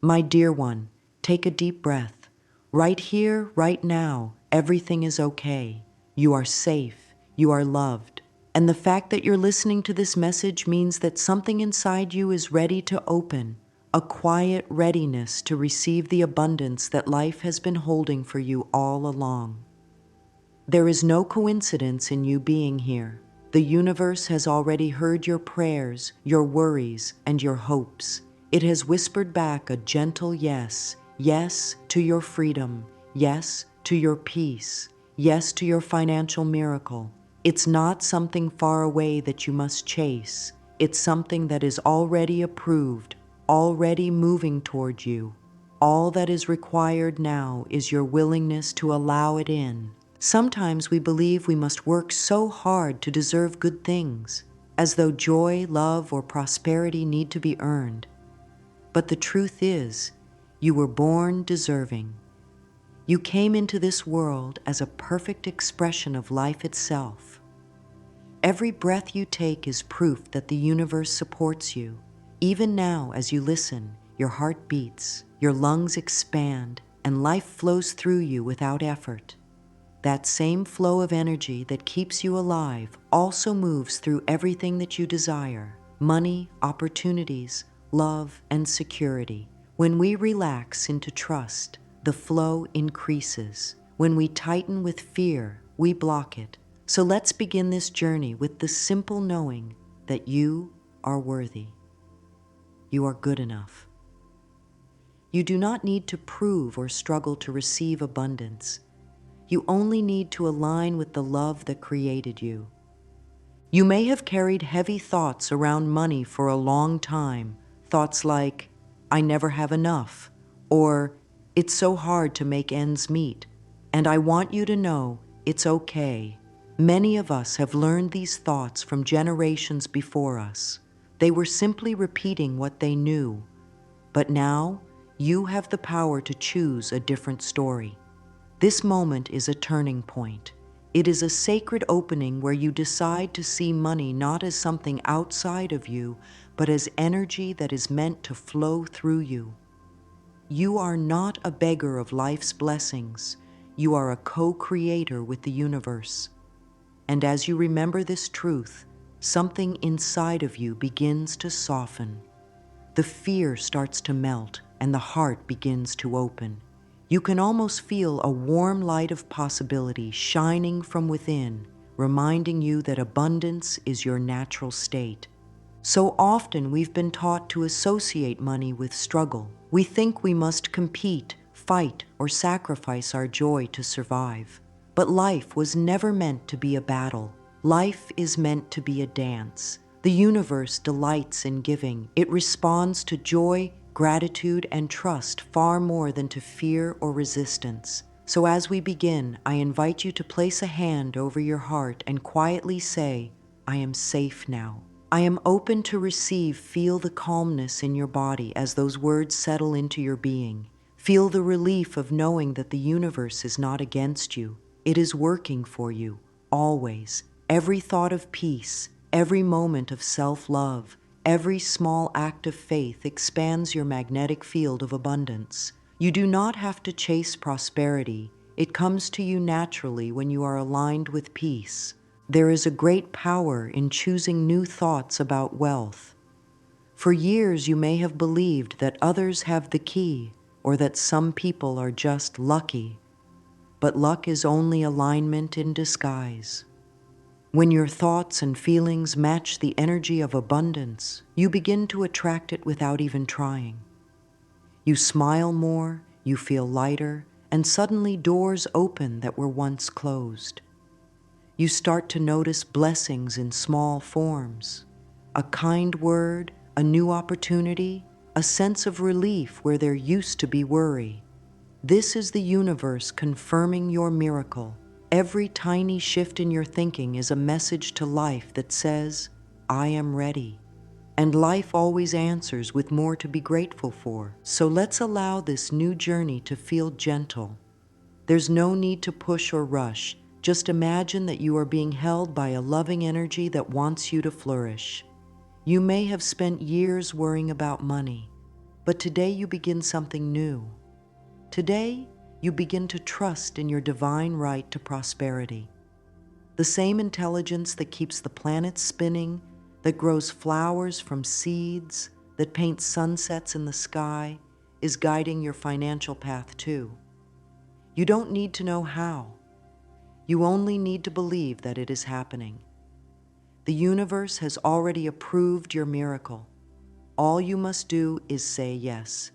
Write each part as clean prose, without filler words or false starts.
My dear one, take a deep breath. Right here, right now, everything is okay. You are safe. You are loved. And the fact that you're listening to this message means that something inside you is ready to open, a quiet readiness to receive the abundance that life has been holding for you all along. There is no coincidence in you being here. The universe has already heard your prayers, your worries, and your hopes. It has whispered back a gentle yes. Yes to your freedom. Yes to your peace. Yes to your financial miracle. It's not something far away that you must chase. It's something that is already approved, already moving toward you. All that is required now is your willingness to allow it in. Sometimes we believe we must work so hard to deserve good things, as though joy, love, or prosperity need to be earned. But the truth is, you were born deserving. You came into this world as a perfect expression of life itself. Every breath you take is proof that the universe supports you. Even now, as you listen, your heart beats, your lungs expand, and life flows through you without effort. That same flow of energy that keeps you alive also moves through everything that you desire: money, opportunities, love, and security. When we relax into trust, the flow increases. When we tighten with fear, we block it. So let's begin this journey with the simple knowing that you are worthy. You are good enough. You do not need to prove or struggle to receive abundance. You only need to align with the love that created you. You may have carried heavy thoughts around money for a long time, thoughts like, I never have enough, or it's so hard to make ends meet. And I want you to know it's okay. Many of us have learned these thoughts from generations before us. They were simply repeating what they knew. But now, you have the power to choose a different story. This moment is a turning point. It is a sacred opening where you decide to see money not as something outside of you, but as energy that is meant to flow through you. You are not a beggar of life's blessings. You are a co-creator with the universe. And as you remember this truth, something inside of you begins to soften. The fear starts to melt, and the heart begins to open. You can almost feel a warm light of possibility shining from within, reminding you that abundance is your natural state. So often we've been taught to associate money with struggle. We think we must compete, fight, or sacrifice our joy to survive. But life was never meant to be a battle. Life is meant to be a dance. The universe delights in giving. It responds to joy, gratitude, and trust far more than to fear or resistance. So as we begin, I invite you to place a hand over your heart and quietly say, I am safe now. I am open to receive. Feel the calmness in your body as those words settle into your being. Feel the relief of knowing that the universe is not against you. It is working for you, always. Every thought of peace, every moment of self-love, every small act of faith expands your magnetic field of abundance. You do not have to chase prosperity. It comes to you naturally when you are aligned with peace. There is a great power in choosing new thoughts about wealth. For years, you may have believed that others have the key, or that some people are just lucky. But luck is only alignment in disguise. When your thoughts and feelings match the energy of abundance, you begin to attract it without even trying. You smile more, you feel lighter, and suddenly doors open that were once closed. You start to notice blessings in small forms: a kind word, a new opportunity, a sense of relief where there used to be worry. This is the universe confirming your miracle. Every tiny shift in your thinking is a message to life that says, I am ready. And life always answers with more to be grateful for. So let's allow this new journey to feel gentle. There's no need to push or rush. Just imagine that you are being held by a loving energy that wants you to flourish. You may have spent years worrying about money, But today you begin something new. Today, you begin to trust in your divine right to prosperity. The same intelligence that keeps the planets spinning, that grows flowers from seeds, that paints sunsets in the sky, is guiding your financial path too. You don't need to know how. You only need to believe that it is happening. The universe has already approved your miracle. All you must do is say yes.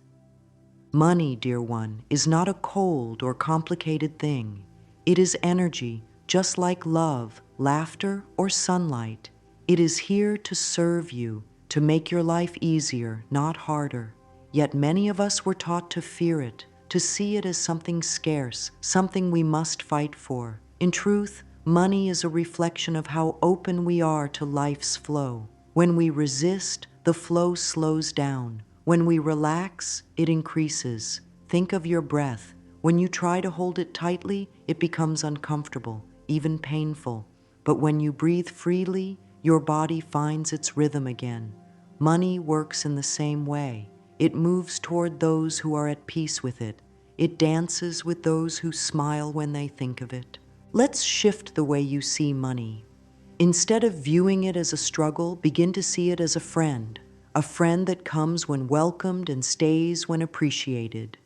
Money, dear one, is not a cold or complicated thing. It is energy, just like love, laughter, or sunlight. It is here to serve you, to make your life easier, not harder. Yet many of us were taught to fear it, to see it as something scarce, something we must fight for. In truth, money is a reflection of how open we are to life's flow. When we resist, the flow slows down. When we relax, it increases. Think of your breath. When you try to hold it tightly, it becomes uncomfortable, even painful. But when you breathe freely, your body finds its rhythm again. Money works in the same way. It moves toward those who are at peace with it. It dances with those who smile when they think of it. Let's shift the way you see money. Instead of viewing it as a struggle, begin to see it as a friend that comes when welcomed and stays when appreciated.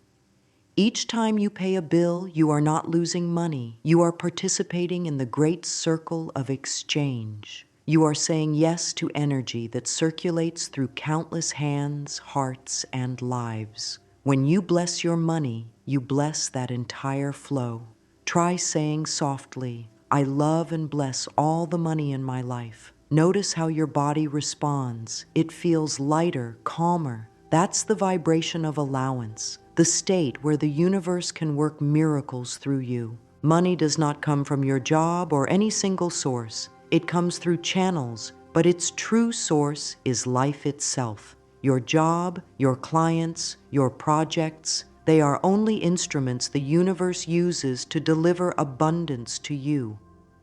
Each time you pay a bill, you are not losing money. You are participating in the great circle of exchange. You are saying yes to energy that circulates through countless hands, hearts, and lives. When you bless your money, you bless that entire flow. Try saying softly, I love and bless all the money in my life. Notice how your body responds. It feels lighter, calmer. That's the vibration of allowance, the state where the universe can work miracles through you. Money does not come from your job or any single source. It comes through channels, but its true source is life itself. Your job, your clients, your projects, they are only instruments the universe uses to deliver abundance to you.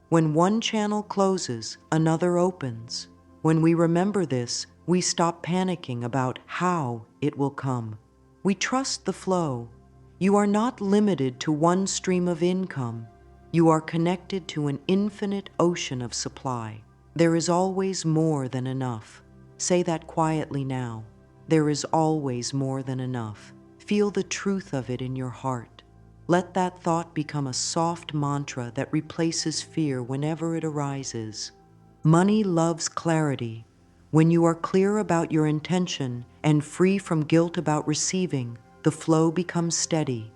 When one channel closes, another opens. When we remember this, we stop panicking about how it will come. We trust the flow. You are not limited to one stream of income. You are connected to an infinite ocean of supply. There is always more than enough. Say that quietly now. There is always more than enough. Feel the truth of it in your heart. Let that thought become a soft mantra that replaces fear whenever it arises. Money loves clarity. When you are clear about your intention and free from guilt about receiving, the flow becomes steady.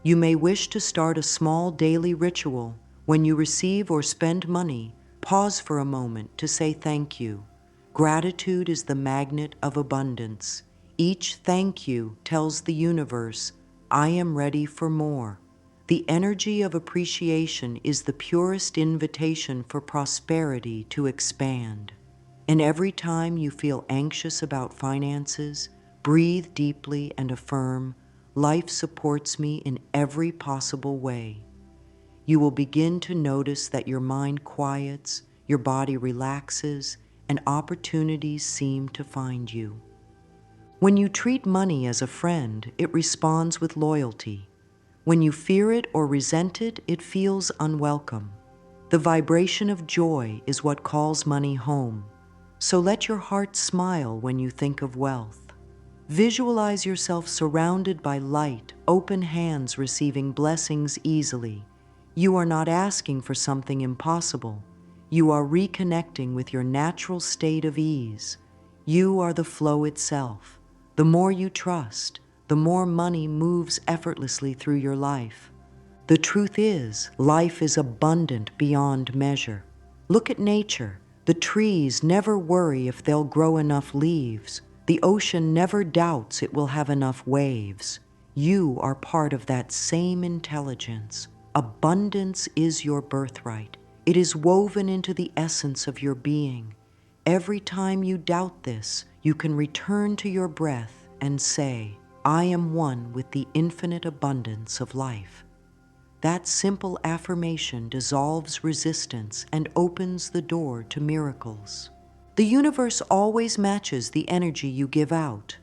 You may wish to start a small daily ritual. When you receive or spend money, pause for a moment to say thank you. Gratitude is the magnet of abundance. Each thank you tells the universe, I am ready for more. The energy of appreciation is the purest invitation for prosperity to expand. And every time you feel anxious about finances, breathe deeply and affirm, life supports me in every possible way. You will begin to notice that your mind quiets, your body relaxes, and opportunities seem to find you. When you treat money as a friend, it responds with loyalty. When you fear it or resent it, it feels unwelcome. The vibration of joy is what calls money home. So let your heart smile when you think of wealth. Visualize yourself surrounded by light, open hands receiving blessings easily. You are not asking for something impossible. You are reconnecting with your natural state of ease. You are the flow itself. The more you trust, the more money moves effortlessly through your life. The truth is, life is abundant beyond measure. Look at nature. The trees never worry if they'll grow enough leaves. The ocean never doubts it will have enough waves. You are part of that same intelligence. Abundance is your birthright. It is woven into the essence of your being. Every time you doubt this, you can return to your breath and say, I am one with the infinite abundance of life. That simple affirmation dissolves resistance and opens the door to miracles. The universe always matches the energy you give out.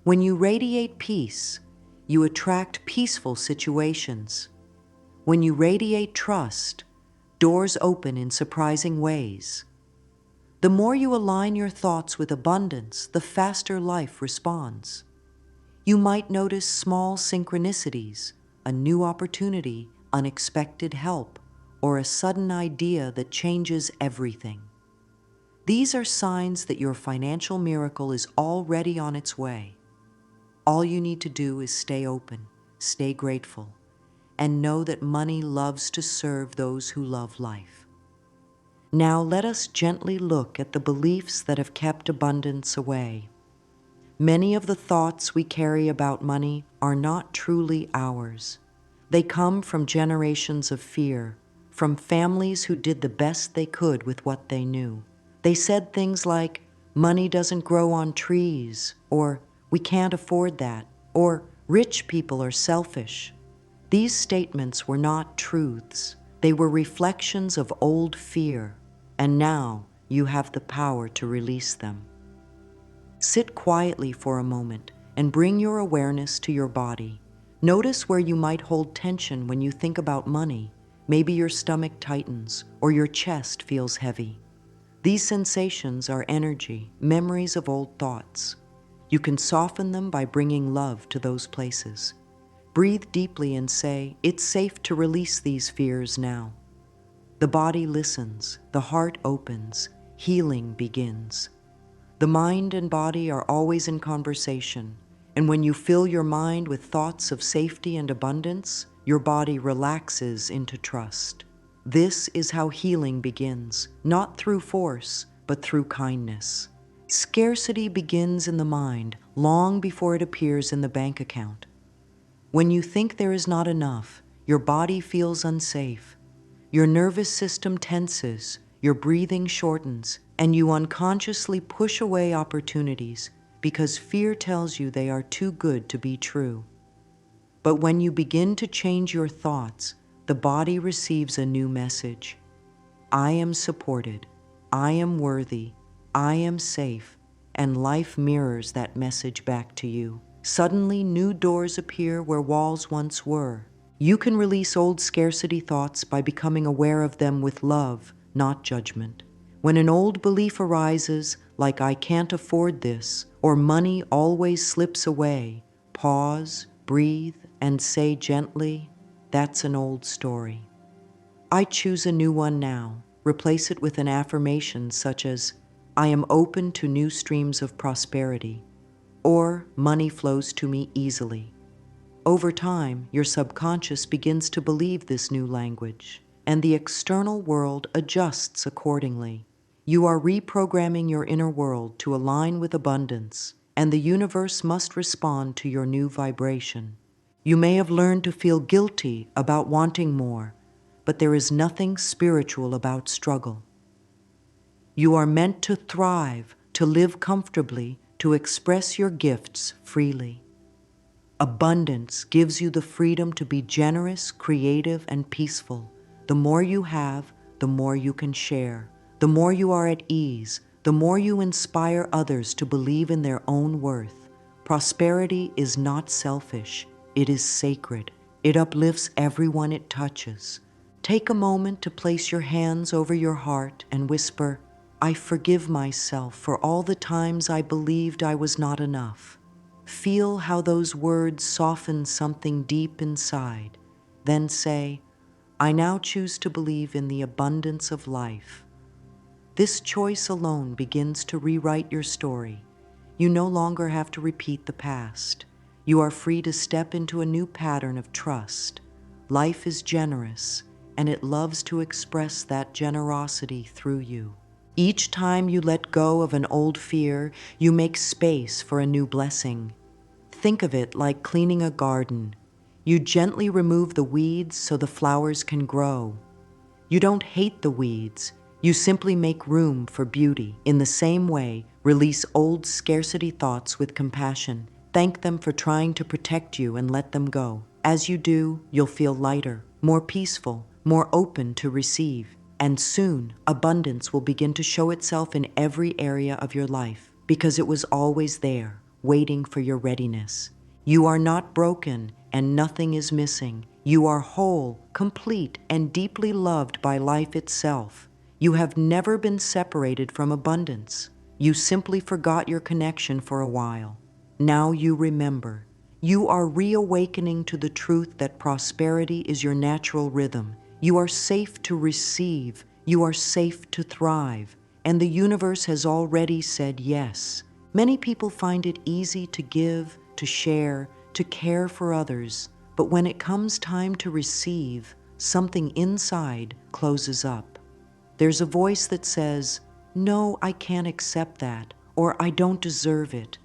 When you radiate peace, you attract peaceful situations. When you radiate trust, doors open in surprising ways. The more you align your thoughts with abundance, the faster life responds. You might notice small synchronicities, a new opportunity, unexpected help, or a sudden idea that changes everything. These are signs that your financial miracle is already on its way. All you need to do is stay open, stay grateful, and know that money loves to serve those who love life. Now let us gently look at the beliefs that have kept abundance away. Many of the thoughts we carry about money are not truly ours. They come from generations of fear, from families who did the best they could with what they knew. They said things like, "Money doesn't grow on trees," or "We can't afford that," or "Rich people are selfish." These statements were not truths. They were reflections of old fear, and now you have the power to release them. Sit quietly for a moment and bring your awareness to your body. Notice where you might hold tension when you think about money. Maybe your stomach tightens or your chest feels heavy. These sensations are energy, memories of old thoughts. You can soften them by bringing love to those places. Breathe deeply and say, "It's safe to release these fears now." The body listens, the heart opens, healing begins. The mind and body are always in conversation, and when you fill your mind with thoughts of safety and abundance, your body relaxes into trust. This is how healing begins, not through force, but through kindness. Scarcity begins in the mind long before it appears in the bank account. When you think there is not enough, your body feels unsafe. Your nervous system tenses, your breathing shortens, and you unconsciously push away opportunities because fear tells you they are too good to be true. But when you begin to change your thoughts, the body receives a new message. I am supported, I am worthy, I am safe, and life mirrors that message back to you. Suddenly, new doors appear where walls once were. You can release old scarcity thoughts by becoming aware of them with love, not judgment. When an old belief arises, like "I can't afford this," or "money always slips away," pause, breathe, and say gently, "That's an old story. I choose a new one now." Replace it with an affirmation such as, "I am open to new streams of prosperity," or "Money flows to me easily." Over time, your subconscious begins to believe this new language, and the external world adjusts accordingly. You are reprogramming your inner world to align with abundance, and the universe must respond to your new vibration. You may have learned to feel guilty about wanting more, but there is nothing spiritual about struggle. You are meant to thrive, to live comfortably, to express your gifts freely. Abundance gives you the freedom to be generous, creative, and peaceful. The more you have, the more you can share. The more you are at ease, the more you inspire others to believe in their own worth. Prosperity is not selfish, it is sacred. It uplifts everyone it touches. Take a moment to place your hands over your heart and whisper, "I forgive myself for all the times I believed I was not enough." Feel how those words soften something deep inside. Then say, "I now choose to believe in the abundance of life." This choice alone begins to rewrite your story. You no longer have to repeat the past. You are free to step into a new pattern of trust. Life is generous, and it loves to express that generosity through you. Each time you let go of an old fear, you make space for a new blessing. Think of it like cleaning a garden. You gently remove the weeds so the flowers can grow. You don't hate the weeds. You simply make room for beauty. In the same way, release old scarcity thoughts with compassion. Thank them for trying to protect you and let them go. As you do, you'll feel lighter, more peaceful, more open to receive. And soon, abundance will begin to show itself in every area of your life because it was always there, waiting for your readiness. You are not broken, and nothing is missing. You are whole, complete, and deeply loved by life itself. You have never been separated from abundance. You simply forgot your connection for a while. Now you remember. You are reawakening to the truth that prosperity is your natural rhythm. You are safe to receive. You are safe to thrive. And the universe has already said yes. Many people find it easy to give, to share, to care for others. But when it comes time to receive, something inside closes up. There's a voice that says, "No, I can't accept that," or "I don't deserve it."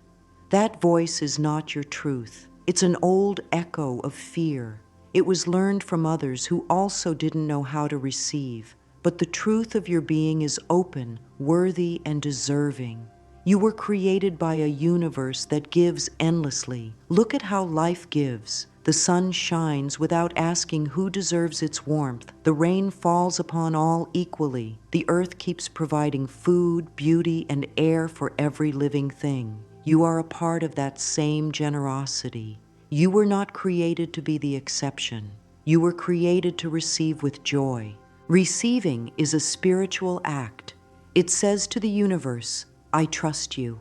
That voice is not your truth. It's an old echo of fear. It was learned from others who also didn't know how to receive. But the truth of your being is open, worthy, and deserving. You were created by a universe that gives endlessly. Look at how life gives. The sun shines without asking who deserves its warmth. The rain falls upon all equally. The earth keeps providing food, beauty, and air for every living thing. You are a part of that same generosity. You were not created to be the exception. You were created to receive with joy. Receiving is a spiritual act. It says to the universe, "I trust you."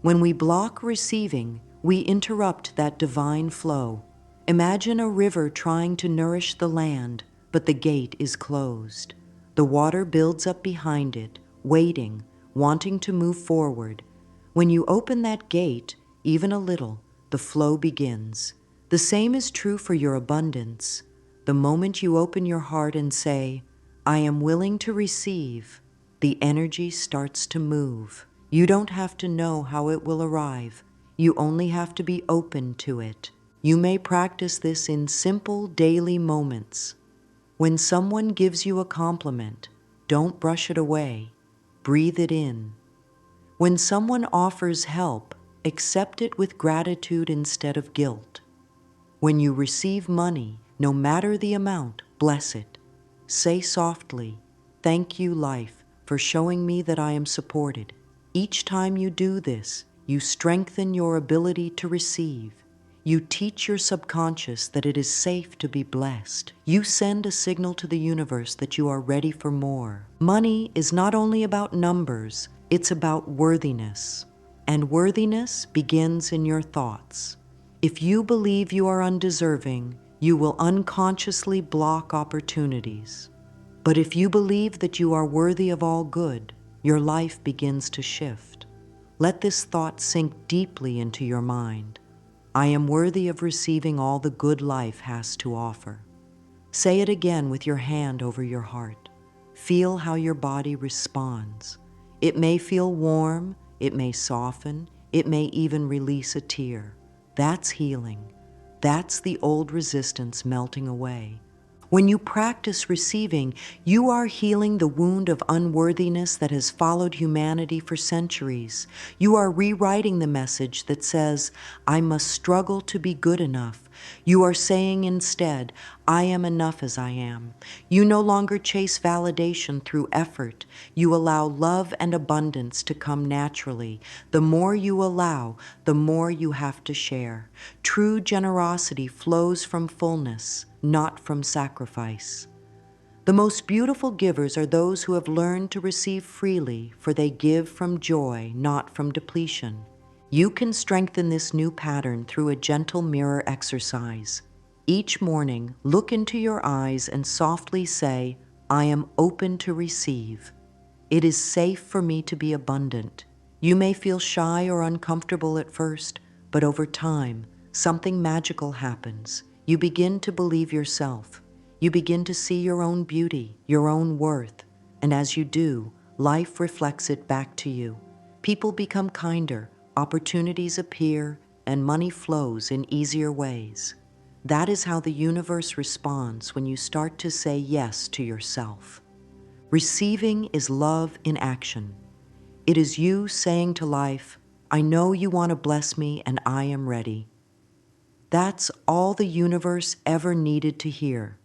When we block receiving, we interrupt that divine flow. Imagine a river trying to nourish the land, but the gate is closed. The water builds up behind it, waiting, wanting to move forward. When you open that gate, even a little, the flow begins. The same is true for your abundance. The moment you open your heart and say, "I am willing to receive," the energy starts to move. You don't have to know how it will arrive. You only have to be open to it. You may practice this in simple daily moments. When someone gives you a compliment, don't brush it away. Breathe it in. When someone offers help, accept it with gratitude instead of guilt. When you receive money, no matter the amount, bless it. Say softly, "Thank you, life, for showing me that I am supported." Each time you do this, you strengthen your ability to receive. You teach your subconscious that it is safe to be blessed. You send a signal to the universe that you are ready for more. Money is not only about numbers, it's about worthiness. And worthiness begins in your thoughts. If you believe you are undeserving, you will unconsciously block opportunities. But if you believe that you are worthy of all good, your life begins to shift. Let this thought sink deeply into your mind. I am worthy of receiving all the good life has to offer. Say it again with your hand over your heart. Feel how your body responds. It may feel warm, it may soften, it may even release a tear. That's healing. That's the old resistance melting away. When you practice receiving, you are healing the wound of unworthiness that has followed humanity for centuries. You are rewriting the message that says, "I must struggle to be good enough." You are saying instead, "I am enough as I am." You no longer chase validation through effort. You allow love and abundance to come naturally. The more you allow, the more you have to share. True generosity flows from fullness, not from sacrifice. The most beautiful givers are those who have learned to receive freely, for they give from joy, not from depletion. You can strengthen this new pattern through a gentle mirror exercise. Each morning, look into your eyes and softly say, "I am open to receive." It is safe for me to be abundant. You may feel shy or uncomfortable at first, but over time, something magical happens. You begin to believe yourself. You begin to see your own beauty, your own worth. And as you do, life reflects it back to you. People become kinder, opportunities appear, and money flows in easier ways. That is how the universe responds when you start to say yes to yourself. Receiving is love in action. It is you saying to life, "I know you want to bless me and I am ready." That's all the universe ever needed to hear.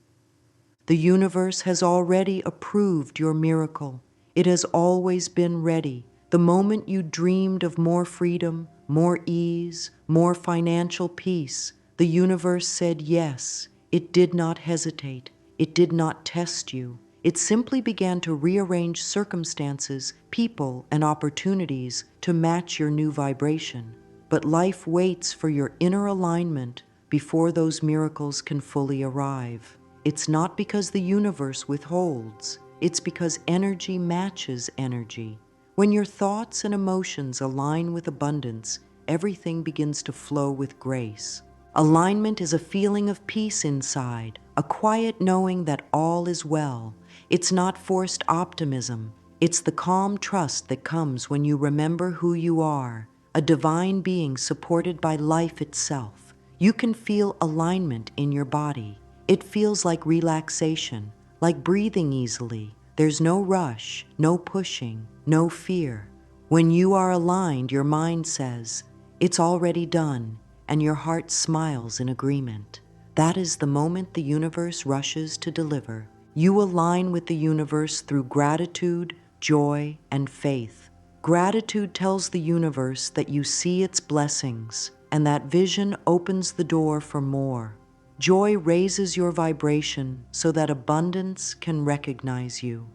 The universe has already approved your miracle. It has always been ready. The moment you dreamed of more freedom, more ease, more financial peace, the universe said yes. It did not hesitate. It did not test you. It simply began to rearrange circumstances, people, and opportunities to match your new vibration. But life waits for your inner alignment before those miracles can fully arrive. It's not because the universe withholds. It's because energy matches energy. When your thoughts and emotions align with abundance, everything begins to flow with grace. Alignment is a feeling of peace inside, a quiet knowing that all is well. It's not forced optimism. It's the calm trust that comes when you remember who you are, a divine being supported by life itself. You can feel alignment in your body. It feels like relaxation, like breathing easily. There's no rush, no pushing, no fear. When you are aligned, your mind says, "It's already done," and your heart smiles in agreement. That is the moment the universe rushes to deliver. You align with the universe through gratitude, joy, and faith. Gratitude tells the universe that you see its blessings, and that vision opens the door for more. Joy raises your vibration so that abundance can recognize you.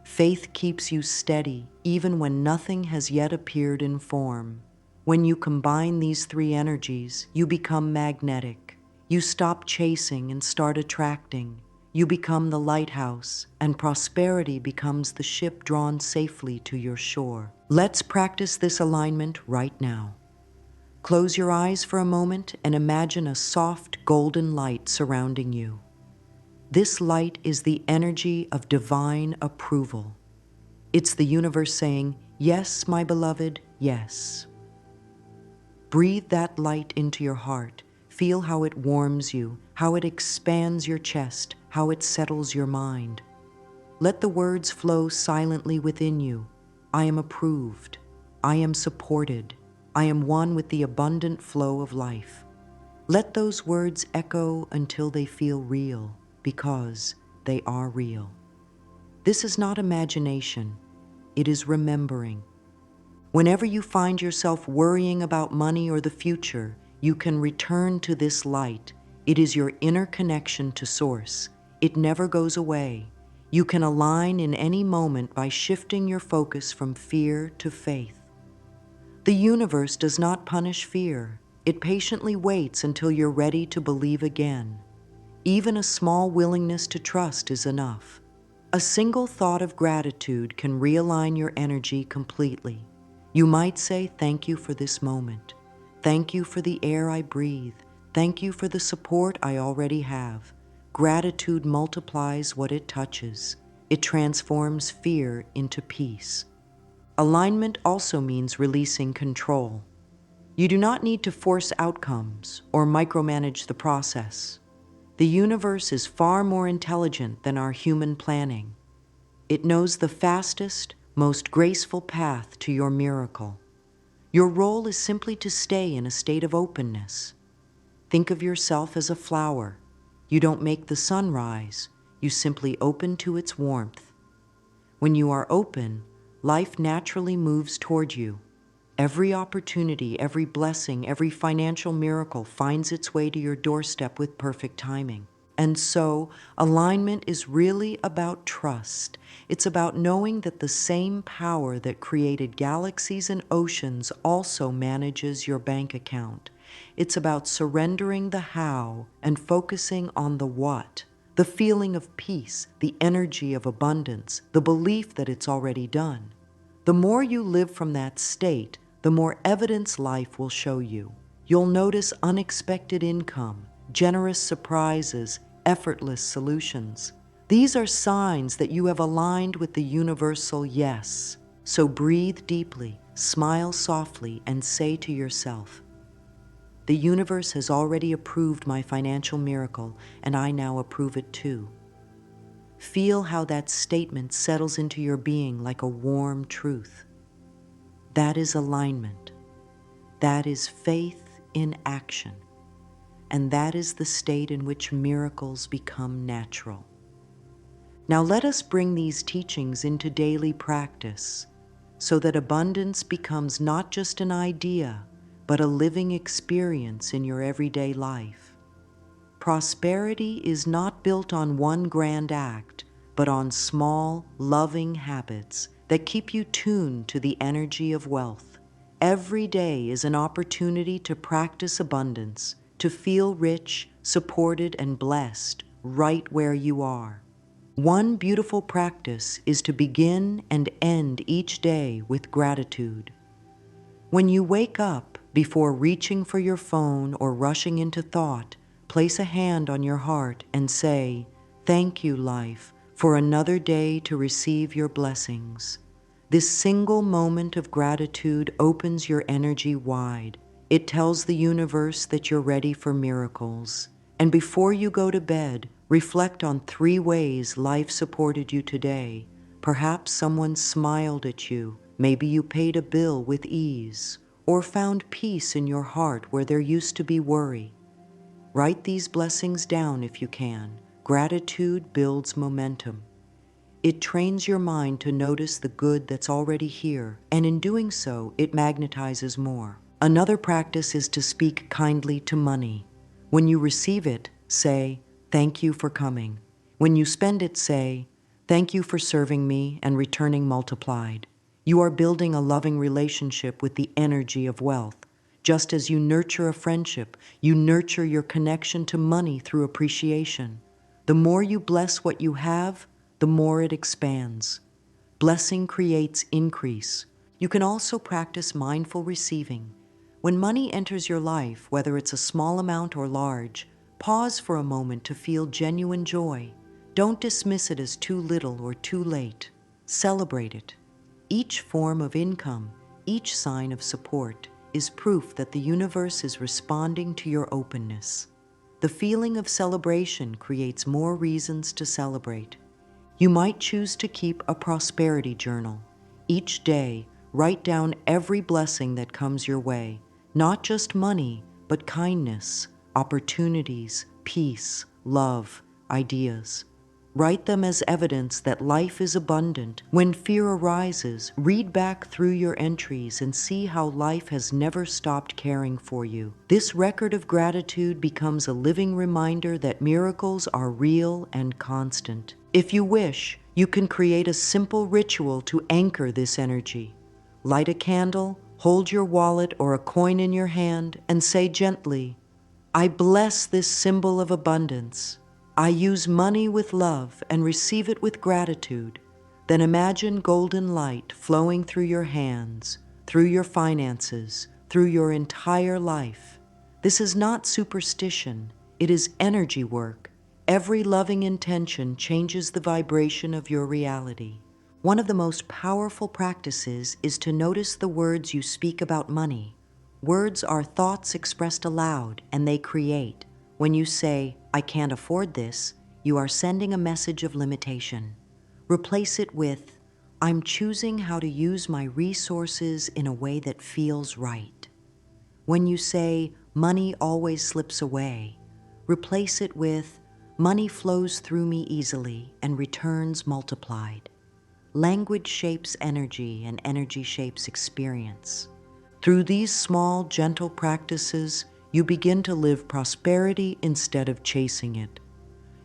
Faith keeps you steady even when nothing has yet appeared in form. When you combine these three energies, you become magnetic. You stop chasing and start attracting. You become the lighthouse, and prosperity becomes the ship drawn safely to your shore. Let's practice this alignment right now. Close your eyes for a moment and imagine a soft golden light surrounding you. This light is the energy of divine approval. It's the universe saying, "Yes, my beloved, yes." Breathe that light into your heart. Feel how it warms you, how it expands your chest, how it settles your mind. Let the words flow silently within you. I am approved. I am supported. I am one with the abundant flow of life. Let those words echo until they feel real, because they are real. This is not imagination. It is remembering. Whenever you find yourself worrying about money or the future, you can return to this light. It is your inner connection to Source. It never goes away. You can align in any moment by shifting your focus from fear to faith. The universe does not punish fear. It patiently waits until you're ready to believe again. Even a small willingness to trust is enough. A single thought of gratitude can realign your energy completely. You might say, "Thank you for this moment. Thank you for the air I breathe. Thank you for the support I already have." Gratitude multiplies what it touches. It transforms fear into peace. Alignment also means releasing control. You do not need to force outcomes or micromanage the process. The universe is far more intelligent than our human planning. It knows the fastest, most graceful path to your miracle. Your role is simply to stay in a state of openness. Think of yourself as a flower. You don't make the sun rise. You simply open to its warmth. When you are open, life naturally moves toward you. Every opportunity, every blessing, every financial miracle finds its way to your doorstep with perfect timing. And so, alignment is really about trust. It's about knowing that the same power that created galaxies and oceans also manages your bank account. It's about surrendering the how and focusing on the what, the feeling of peace, the energy of abundance, the belief that it's already done. The more you live from that state, the more evidence life will show you. You'll notice unexpected income, generous surprises, effortless solutions. These are signs that you have aligned with the universal yes. So breathe deeply, smile softly, and say to yourself, "The universe has already approved my financial miracle, and I now approve it too." Feel how that statement settles into your being like a warm truth. That is alignment. That is faith in action. And that is the state in which miracles become natural. Now let us bring these teachings into daily practice. so that abundance becomes not just an idea, but a living experience in your everyday life. Prosperity is not built on one grand act, but on small, loving habits that keep you tuned to the energy of wealth. Every day is an opportunity to practice abundance, to feel rich, supported, and blessed right where you are. One beautiful practice is to begin and end each day with gratitude. When you wake up, before reaching for your phone or rushing into thought, place a hand on your heart and say, "Thank you, life, for another day to receive your blessings." This single moment of gratitude opens your energy wide. It tells the universe that you're ready for miracles. And before you go to bed, reflect on 3 ways life supported you today. Perhaps someone smiled at you. Maybe you paid a bill with ease, or found peace in your heart where there used to be worry. Write these blessings down if you can. Gratitude builds momentum. It trains your mind to notice the good that's already here, and in doing so, it magnetizes more. Another practice is to speak kindly to money. When you receive it, say, "Thank you for coming." When you spend it, say, "Thank you for serving me and returning multiplied." You are building a loving relationship with the energy of wealth. Just as you nurture a friendship, you nurture your connection to money through appreciation. The more you bless what you have, the more it expands. Blessing creates increase. You can also practice mindful receiving. When money enters your life, whether it's a small amount or large, pause for a moment to feel genuine joy. Don't dismiss it as too little or too late. Celebrate it. Each form of income, each sign of support, is proof that the universe is responding to your openness. The feeling of celebration creates more reasons to celebrate. You might choose to keep a prosperity journal. Each day, write down every blessing that comes your way, not just money, but kindness, opportunities, peace, love, ideas. Write them as evidence that life is abundant. When fear arises, read back through your entries and see how life has never stopped caring for you. This record of gratitude becomes a living reminder that miracles are real and constant. If you wish, you can create a simple ritual to anchor this energy. Light a candle, hold your wallet or a coin in your hand, and say gently, "I bless this symbol of abundance. I use money with love and receive it with gratitude." Then imagine golden light flowing through your hands, through your finances, through your entire life. This is not superstition, it is energy work. Every loving intention changes the vibration of your reality. One of the most powerful practices is to notice the words you speak about money. Words are thoughts expressed aloud, and they create. When you say, "I can't afford this," you are sending a message of limitation. Replace it with, "I'm choosing how to use my resources in a way that feels right." When you say, "Money always slips away," replace it with, "Money flows through me easily and returns multiplied." Language shapes energy, and energy shapes experience. Through these small, gentle practices, you begin to live prosperity instead of chasing it.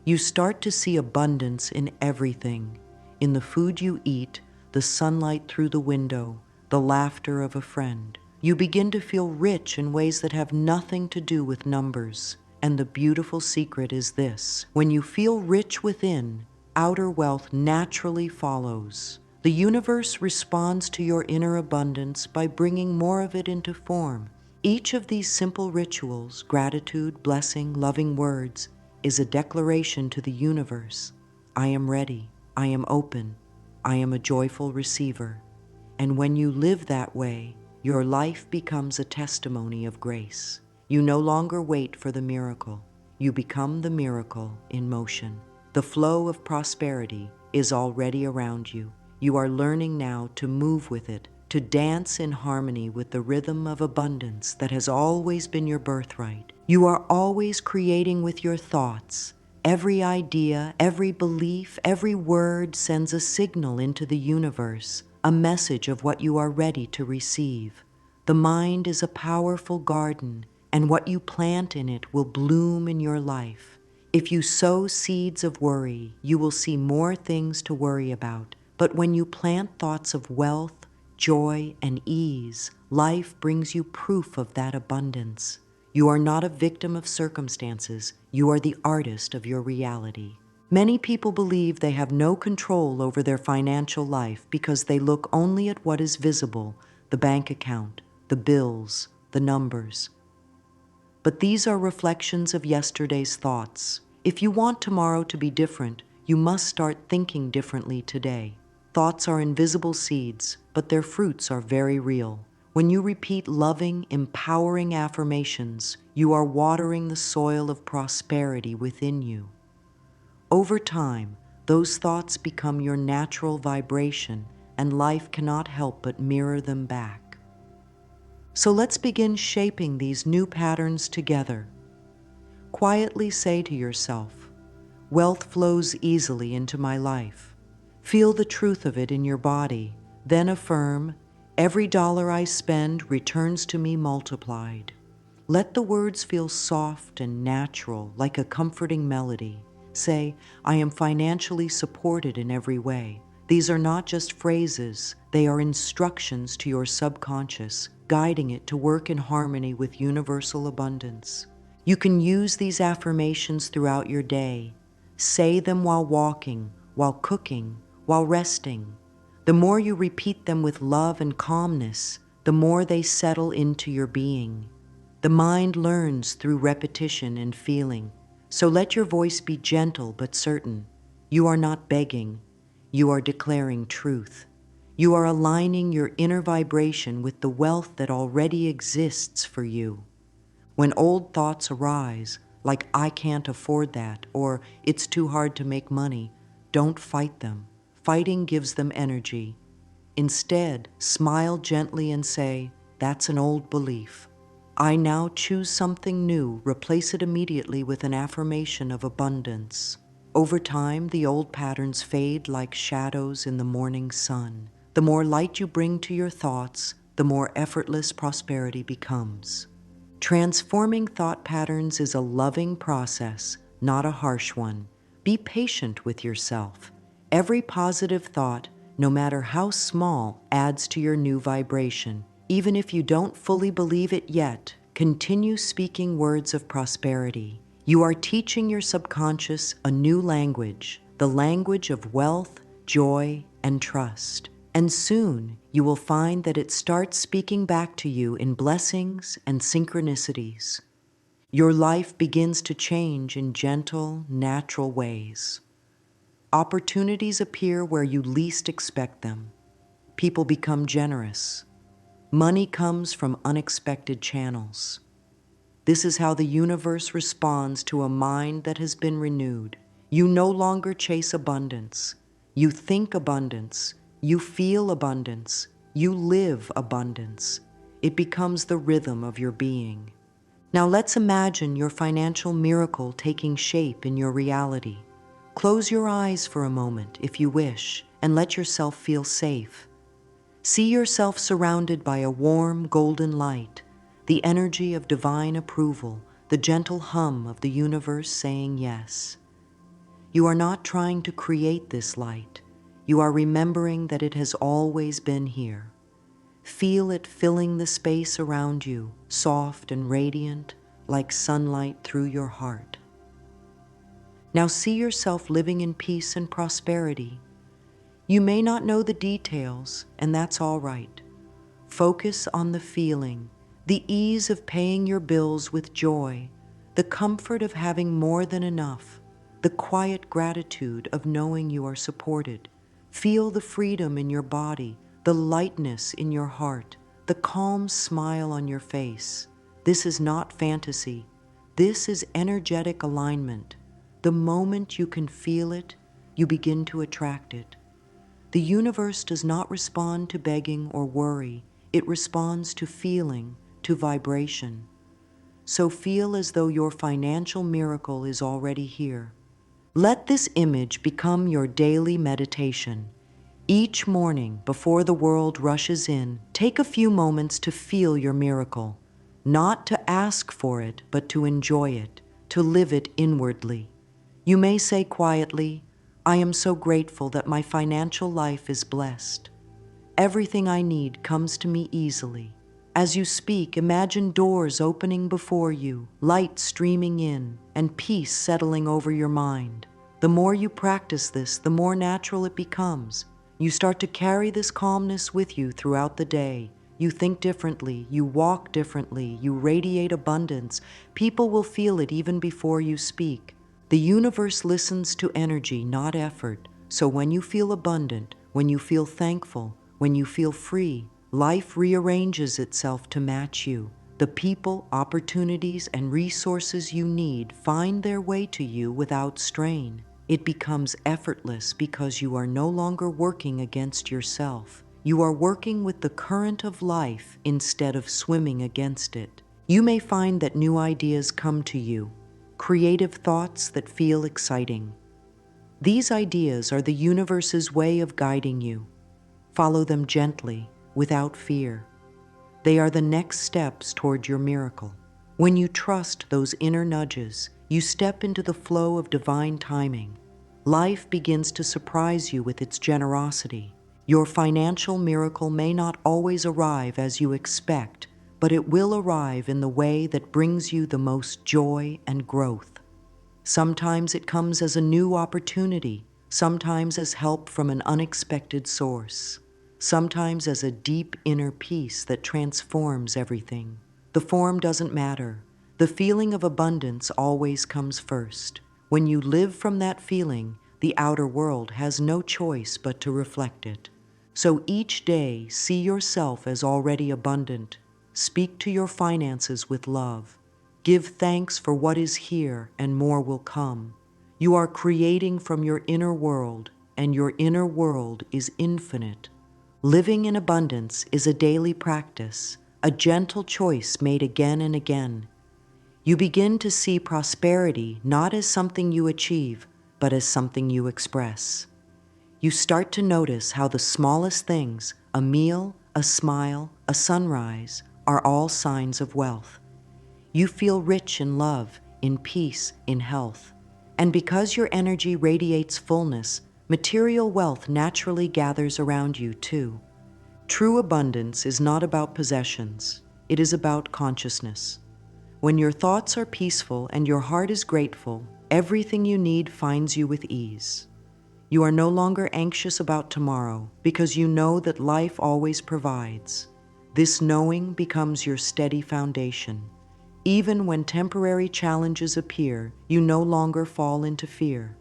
You start to see abundance in everything, in the food you eat, the sunlight through the window, the laughter of a friend. You begin to feel rich in ways that have nothing to do with numbers. And the beautiful secret is this: when you feel rich within, outer wealth naturally follows. The universe responds to your inner abundance by bringing more of it into form. Each of these simple rituals, gratitude, blessing, loving words, is a declaration to the universe. I am ready. I am open. I am a joyful receiver. And when you live that way, your life becomes a testimony of grace. You no longer wait for the miracle. You become the miracle in motion. The flow of prosperity is already around you. You are learning now to move with it, to dance in harmony with the rhythm of abundance that has always been your birthright. You are always creating with your thoughts. Every idea, every belief, every word sends a signal into the universe. a message of what you are ready to receive. The mind is a powerful garden, and what you plant in it will bloom in your life. If you sow seeds of worry, you will see more things to worry about. But when you plant thoughts of wealth, joy, and ease, life brings you proof of that abundance. You are not a victim of circumstances. You are the artist of your reality. Many people believe they have no control over their financial life because they look only at what is visible, the bank account, the bills, the numbers. But these are reflections of yesterday's thoughts. If you want tomorrow to be different, you must start thinking differently today. Thoughts are invisible seeds, but their fruits are very real. When you repeat loving, empowering affirmations, you are watering the soil of prosperity within you. Over time, those thoughts become your natural vibration, and life cannot help but mirror them back. So let's begin shaping these new patterns together. Quietly say to yourself, "Wealth flows easily into my life." Feel the truth of it in your body. Then affirm, "Every dollar I spend returns to me multiplied." Let the words feel soft and natural, like a comforting melody. Say, "I am financially supported in every way." These are not just phrases, they are instructions to your subconscious, guiding it to work in harmony with universal abundance. You can use these affirmations throughout your day. Say them while walking, while cooking, while resting. The more you repeat them with love and calmness, the more they settle into your being. The mind learns through repetition and feeling, so let your voice be gentle but certain. You are not begging, you are declaring truth. You are aligning your inner vibration with the wealth that already exists for you. When old thoughts arise, like "I can't afford that" or "it's too hard to make money," don't fight them. Fighting gives them energy. Instead, smile gently and say, "That's an old belief. I now choose something new." Replace it immediately with an affirmation of abundance. Over time, the old patterns fade like shadows in the morning sun. The more light you bring to your thoughts, the more effortless prosperity becomes. Transforming thought patterns is a loving process, not a harsh one. Be patient with yourself. Every positive thought, no matter how small, adds to your new vibration. Even if you don't fully believe it yet, continue speaking words of prosperity. You are teaching your subconscious a new language, the language of wealth, joy, and trust. And soon, you will find that it starts speaking back to you in blessings and synchronicities. Your life begins to change in gentle, natural ways. Opportunities appear where you least expect them. People become generous. Money comes from unexpected channels. This is how the universe responds to a mind that has been renewed. You no longer chase abundance. You think abundance. You feel abundance. You live abundance. It becomes the rhythm of your being. Now let's imagine your financial miracle taking shape in your reality. Close your eyes for a moment, if you wish, and let yourself feel safe. See yourself surrounded by a warm, golden light, the energy of divine approval, the gentle hum of the universe saying yes. You are not trying to create this light. You are remembering that it has always been here. Feel it filling the space around you, soft and radiant, like sunlight through your heart. Now see yourself living in peace and prosperity. You may not know the details, and that's all right. Focus on the feeling, the ease of paying your bills with joy, the comfort of having more than enough, the quiet gratitude of knowing you are supported. Feel the freedom in your body, the lightness in your heart, the calm smile on your face. This is not fantasy. This is energetic alignment. The moment you can feel it, you begin to attract it. The universe does not respond to begging or worry. It responds to feeling, to vibration. So feel as though your financial miracle is already here. Let this image become your daily meditation. Each morning, before the world rushes in, take a few moments to feel your miracle, not to ask for it, but to enjoy it, to live it inwardly. You may say quietly, "I am so grateful that my financial life is blessed. Everything I need comes to me easily." As you speak, imagine doors opening before you, light streaming in, and peace settling over your mind. The more you practice this, the more natural it becomes. You start to carry this calmness with you throughout the day. You think differently, you walk differently, you radiate abundance. People will feel it even before you speak. The universe listens to energy, not effort. So when you feel abundant, when you feel thankful, when you feel free, life rearranges itself to match you. The people, opportunities, and resources you need find their way to you without strain. It becomes effortless because you are no longer working against yourself. You are working with the current of life instead of swimming against it. You may find that new ideas come to you, creative thoughts that feel exciting. These ideas are the universe's way of guiding you. Follow them gently, without fear. They are the next steps toward your miracle. When you trust those inner nudges, you step into the flow of divine timing. Life begins to surprise you with its generosity. Your financial miracle may not always arrive as you expect, but it will arrive in the way that brings you the most joy and growth. Sometimes it comes as a new opportunity, sometimes as help from an unexpected source, sometimes as a deep inner peace that transforms everything. The form doesn't matter. The feeling of abundance always comes first. When you live from that feeling, the outer world has no choice but to reflect it. So each day, see yourself as already abundant. Speak to your finances with love. Give thanks for what is here, and more will come. You are creating from your inner world, and your inner world is infinite. Living in abundance is a daily practice, a gentle choice made again and again. You begin to see prosperity not as something you achieve, but as something you express. You start to notice how the smallest things, a meal, a smile, a sunrise, are all signs of wealth. You feel rich in love, in peace, in health. And because your energy radiates fullness, material wealth naturally gathers around you too. True abundance is not about possessions. It is about consciousness. When your thoughts are peaceful and your heart is grateful, everything you need finds you with ease. You are no longer anxious about tomorrow because you know that life always provides. This knowing becomes your steady foundation. Even when temporary challenges appear, you no longer fall into fear.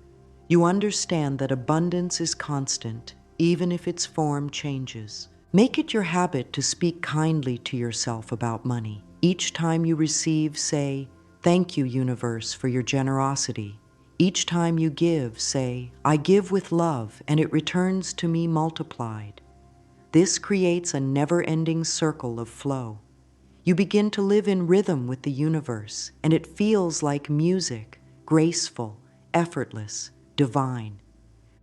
You understand that abundance is constant, even if its form changes. Make it your habit to speak kindly to yourself about money. Each time you receive, say, "Thank you, universe, for your generosity." Each time you give, say, "I give with love, and it returns to me multiplied." This creates a never-ending circle of flow. You begin to live in rhythm with the universe, and it feels like music, graceful, effortless, divine.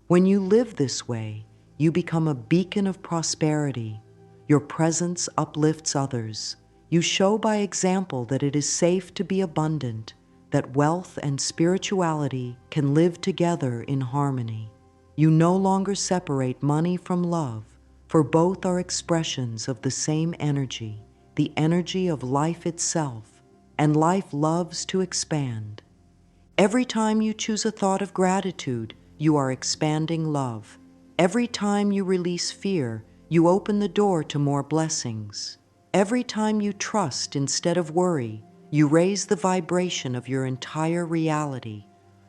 When you live this way, you become a beacon of prosperity. Your presence uplifts others. You show by example that it is safe to be abundant, that wealth and spirituality can live together in harmony. You no longer separate money from love, for both are expressions of the same energy, the energy of life itself, and life loves to expand. Every time you choose a thought of gratitude, you are expanding love. Every time you release fear, you open the door to more blessings. Every time you trust instead of worry, you raise the vibration of your entire reality.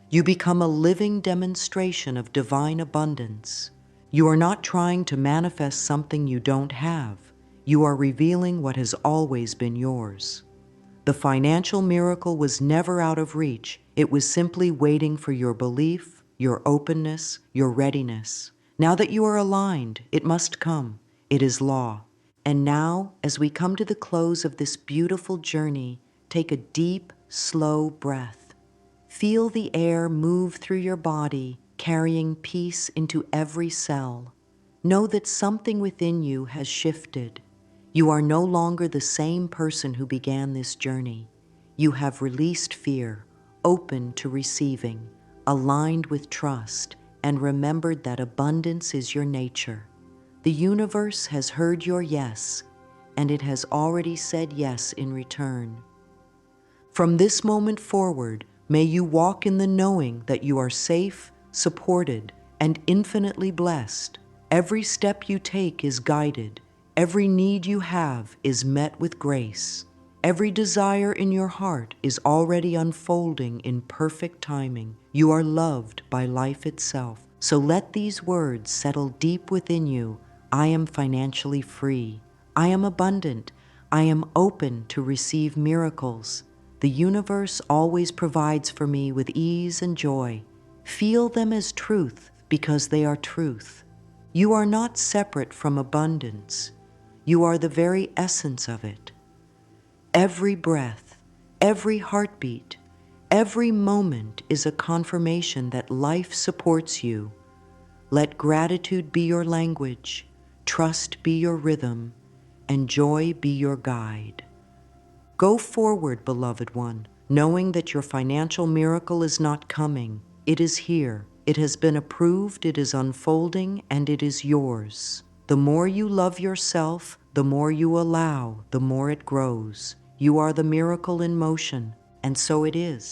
You become a living demonstration of divine abundance. You are not trying to manifest something you don't have. You are revealing what has always been yours. The financial miracle was never out of reach. It was simply waiting for your belief, your openness, your readiness. Now that you are aligned, it must come. It is law. And now, as we come to the close of this beautiful journey, take a deep, slow breath. Feel the air move through your body, carrying peace into every cell. Know that something within you has shifted. You are no longer the same person who began this journey. You have released fear, open to receiving, aligned with trust, and remembered that abundance is your nature. The universe has heard your yes, and it has already said yes in return. From this moment forward, may you walk in the knowing that you are safe, supported, and infinitely blessed. Every step you take is guided. Every need you have is met with grace. Every desire in your heart is already unfolding in perfect timing. You are loved by life itself. So let these words settle deep within you. I am financially free. I am abundant. I am open to receive miracles. The universe always provides for me with ease and joy. Feel them as truth because they are truth. You are not separate from abundance. You are the very essence of it. Every breath, every heartbeat, every moment is a confirmation that life supports you. Let gratitude be your language, trust be your rhythm, and joy be your guide. Go forward, beloved one, knowing that your financial miracle is not coming. It is here. It has been approved, it is unfolding, and it is yours. The more you love yourself, the more you allow, the more it grows. You are the miracle in motion, and so it is.